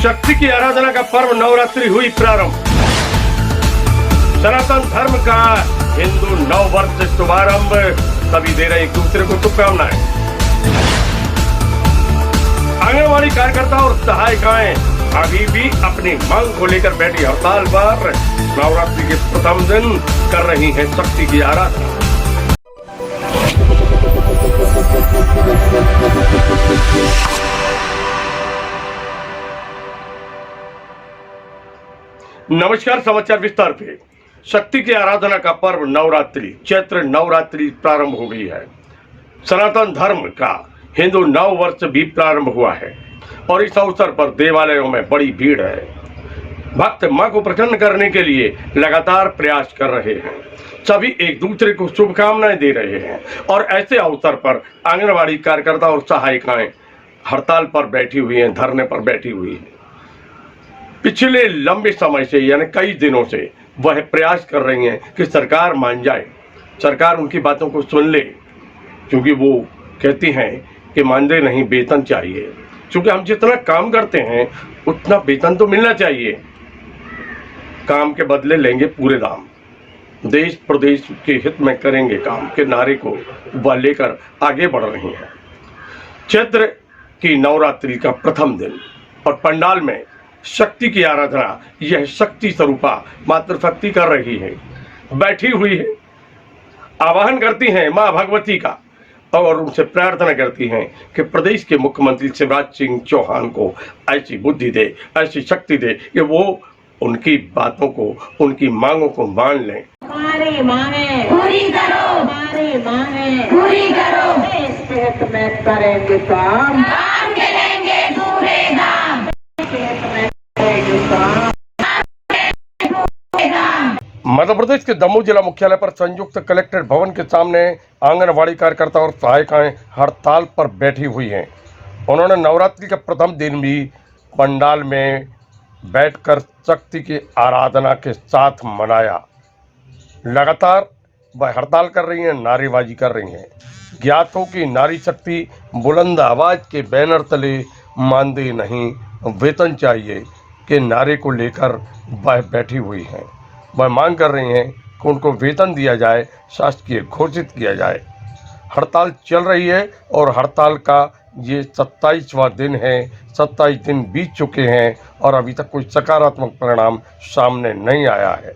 शक्ति की आराधना का पर्व नवरात्रि हुई प्रारंभ। सनातन धर्म का हिंदू नव वर्ष से शुभारंभ। सभी दे रहे एक दूसरे को शुभकामनाएं। आंगनवाड़ी कार्यकर्ता और सहायिकाएं अभी भी अपनी मांग को लेकर बैठी हड़ताल पर। नवरात्रि के प्रथम दिन कर रही हैं शक्ति की आराधना। नमस्कार, समाचार विस्तार पे। शक्ति की आराधना का पर्व नवरात्रि चैत्र नवरात्रि प्रारंभ हो गई है। सनातन धर्म का हिंदू नव वर्ष भी प्रारंभ हुआ है और इस अवसर पर देवालयों में बड़ी भीड़ है। भक्त मां को प्रसन्न करने के लिए लगातार प्रयास कर रहे हैं। सभी एक दूसरे को शुभकामनाएं दे रहे हैं और ऐसे अवसर पर आंगनवाड़ी कार्यकर्ता और सहायिकाएं हड़ताल पर बैठी हुई हैं, धरने पर बैठी हुई हैं। पिछले लंबे समय से यानी कई दिनों से वह प्रयास कर रही हैं कि सरकार मान जाए, सरकार उनकी बातों को सुन ले, क्योंकि वो कहती हैं कि मानदेय नहीं, वेतन चाहिए। क्योंकि हम जितना काम करते हैं उतना वेतन तो मिलना चाहिए। काम के बदले लेंगे पूरे दाम, देश प्रदेश के हित में करेंगे काम के नारे को वह लेकर आगे बढ़ रही हैं। चैत्र की नवरात्रि का प्रथम दिन और पंडाल में शक्ति की आराधना यह शक्ति स्वरूपा मातृशक्ति कर रही है, बैठी हुई है, आवाहन करती हैं मां भगवती का और उनसे प्रार्थना करती हैं कि प्रदेश के मुख्यमंत्री शिवराज सिंह चौहान को ऐसी बुद्धि दे, ऐसी शक्ति दे कि वो उनकी बातों को, उनकी मांगों को मान लें। हमारी मांगे पूरी करो, हमारी मांगे पूरी करो। इस हित में करेंगे काम के लेंगे पूरे दाम। मध्य प्रदेश के दमोह जिला मुख्यालय पर संयुक्त कलेक्ट्रेट भवन के सामने आंगनवाड़ी कार्यकर्ता और सहायिकाएं हड़ताल पर बैठी हुई हैं। उन्होंने नवरात्रि का प्रथम दिन भी पंडाल में बैठकर शक्ति की आराधना के साथ मनाया। लगातार वह हड़ताल कर रही हैं, नारेबाजी कर रही हैं। ज्ञात हो कि नारी शक्ति बुलंद आवाज के बैनर तले मानदेय नहीं, वेतन चाहिए के नारे को लेकर वह बैठी हुई हैं। वह मांग कर रही हैं कि उनको वेतन दिया जाए, शासकीय घोषित किया जाए। हड़ताल चल रही है और हड़ताल का ये 27वां दिन है। 27 दिन बीत चुके हैं और अभी तक कोई सकारात्मक परिणाम सामने नहीं आया है,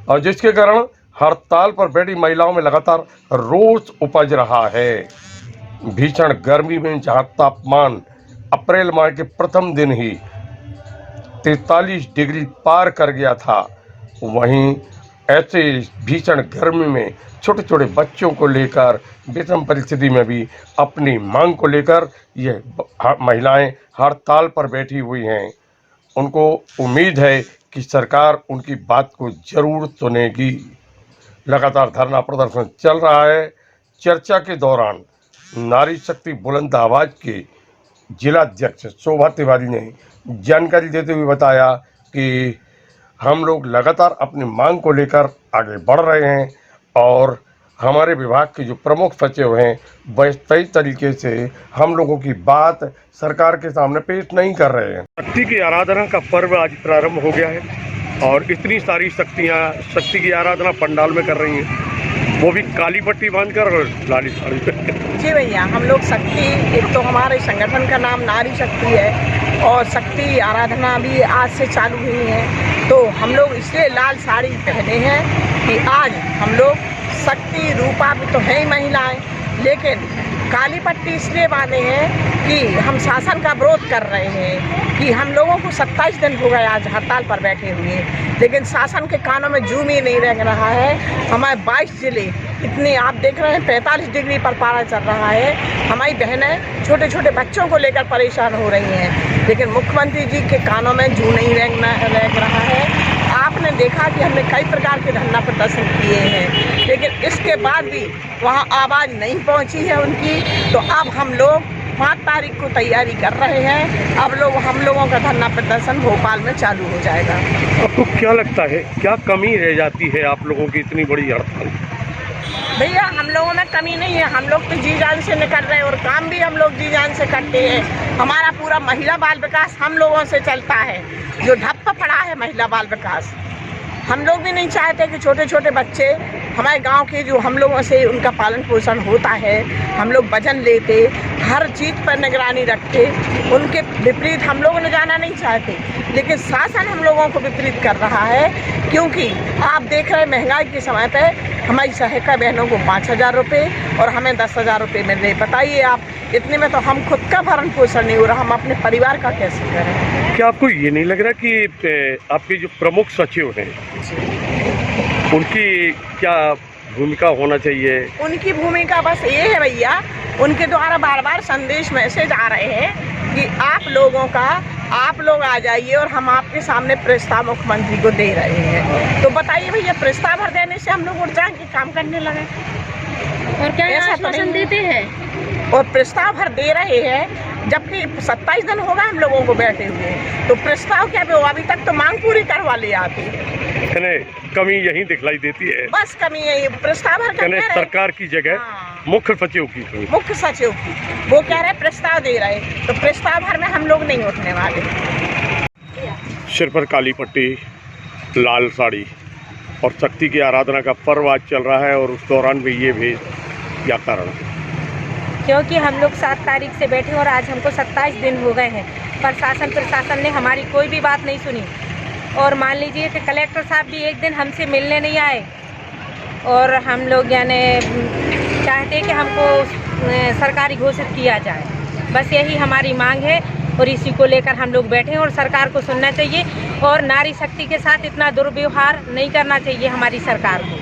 और जिसके कारण हड़ताल पर बैठी महिलाओं में लगातार रोष उपज रहा है। भीषण गर्मी में जहां तापमान अप्रैल माह के प्रथम दिन ही 43 डिग्री पार कर गया था, वहीं ऐसे भीषण गर्मी में छोटे छोटे बच्चों को लेकर विषम परिस्थिति में भी अपनी मांग को लेकर ये महिलाएं हड़ताल पर बैठी हुई हैं। उनको उम्मीद है कि सरकार उनकी बात को जरूर सुनेगी। लगातार धरना प्रदर्शन चल रहा है। चर्चा के दौरान नारी शक्ति बुलंद आवाज के जिलाध्यक्ष शोभा तिवारी ने जानकारी देते हुए बताया कि हम लोग लगातार अपनी मांग को लेकर आगे बढ़ रहे हैं और हमारे विभाग के जो प्रमुख सचिव हैं वह सही तरीके से हम लोगों की बात सरकार के सामने पेश नहीं कर रहे हैं। शक्ति की आराधना का पर्व आज प्रारंभ हो गया है और इतनी सारी शक्तियाँ शक्ति की आराधना पंडाल में कर रही हैं, वो भी काली पट्टी बांधकर और लाली साड़ी पहनकर। जी भैया, हम लोग शक्ति, एक तो हमारे संगठन का नाम नारी शक्ति है और शक्ति आराधना भी आज से चालू हुई है। तो हम लोग इसलिए लाल साड़ी पहने हैं कि आज हम लोग शक्ति रूपा भी तो है ही महिलाएं, लेकिन काली पट्टी इसलिए बांधे हैं कि हम शासन का विरोध कर रहे हैं कि हम लोगों को 27 दिन हो गए आज हड़ताल पर बैठे हुए, लेकिन शासन के कानों में जूम ही नहीं रह रहा है। हमारे 22 जिले इतने आप देख रहे हैं 45 डिग्री पर पारा चल रहा है। हमारी बहनें छोटे छोटे बच्चों को लेकर परेशान हो रही हैं, लेकिन मुख्यमंत्री जी के कानों में जू नहीं रह रहा है। आपने देखा कि हमने कई प्रकार के धरना प्रदर्शन किए हैं, लेकिन इसके बाद भी वहाँ आवाज़ नहीं पहुँची है उनकी। तो अब हम लोग 5 तारीख को तैयारी कर रहे हैं। अब हम लोगों का धरना प्रदर्शन भोपाल में चालू हो जाएगा। आपको क्या लगता है, क्या कमी रह जाती है आप लोगों की इतनी बड़ी हड़ताल? भैया हम लोगों में कमी नहीं है, हम लोग तो जी जान से निकल रहे हैं और काम भी हम लोग जी जान से करते हैं। हमारा पूरा महिला बाल विकास हम लोगों से चलता है, जो ठप्प पड़ा है महिला बाल विकास। हम लोग भी नहीं चाहते कि छोटे छोटे बच्चे हमारे गांव के, जो हम लोगों से उनका पालन पोषण होता है, हम लोग वजन लेते, हर चीज़ पर निगरानी रखते, उनके विपरीत हम लोग न जाना नहीं चाहते। लेकिन शासन हम लोगों को विपरीत कर रहा है, क्योंकि आप देख रहे हैं महंगाई के समय पे हमारी सहायिका बहनों को 5,000 रुपये और हमें 10,000 रुपये मिल रहे। बताइए आप, इतने में तो हम खुद का भरण पोषण नहीं हो रहा, हम अपने परिवार का कैसे करें। क्या आपको ये नहीं लग रहा कि आपके जो प्रमुख सचिव हैं उनकी क्या भूमिका होना चाहिए? उनकी भूमिका बस ये है भैया, उनके द्वारा बार बार संदेश मैसेज आ रहे हैं कि आप लोग आ जाइए और हम आपके सामने प्रस्ताव मुख्यमंत्री को दे रहे हैं। तो बताइए भैया, प्रस्ताव भर देने से हम लोग उठ जाएंगे, काम करने लगे। और क्या ऐसा तो आश्वासन नहीं देते हैं? और प्रस्ताव भर दे रहे हैं, जबकि 27 दिन होगा हम लोगों को बैठे हुए। तो प्रस्ताव क्या पे, अभी तक तो मांग पूरी करवा ले आती है। कमी यही दिखलाई देती है, बस कमी है ये प्रस्ताव भर कर सरकार की जगह मुख्य सचिव की वो कह रहे प्रस्ताव दे रहे, तो प्रस्ताव भर में हम लोग नहीं उठने वाले। सिर पर काली पट्टी, लाल साड़ी और शक्ति की आराधना का पर्व आज चल रहा है, और उस दौरान भी ये भेष, क्या कारण? क्योंकि हम लोग 7 तारीख से बैठे और आज हमको 27 दिन हो गए हैं। प्रशासन ने हमारी कोई भी बात नहीं सुनी। और मान लीजिए कि कलेक्टर साहब भी एक दिन हमसे मिलने नहीं आए, और हम लोग यानी चाहते हैं कि हमको सरकारी घोषित किया जाए। बस यही हमारी मांग है, और इसी को लेकर हम लोग बैठे हैं। और सरकार को सुनना चाहिए, और नारी शक्ति के साथ इतना दुर्व्यवहार नहीं करना चाहिए हमारी सरकार को।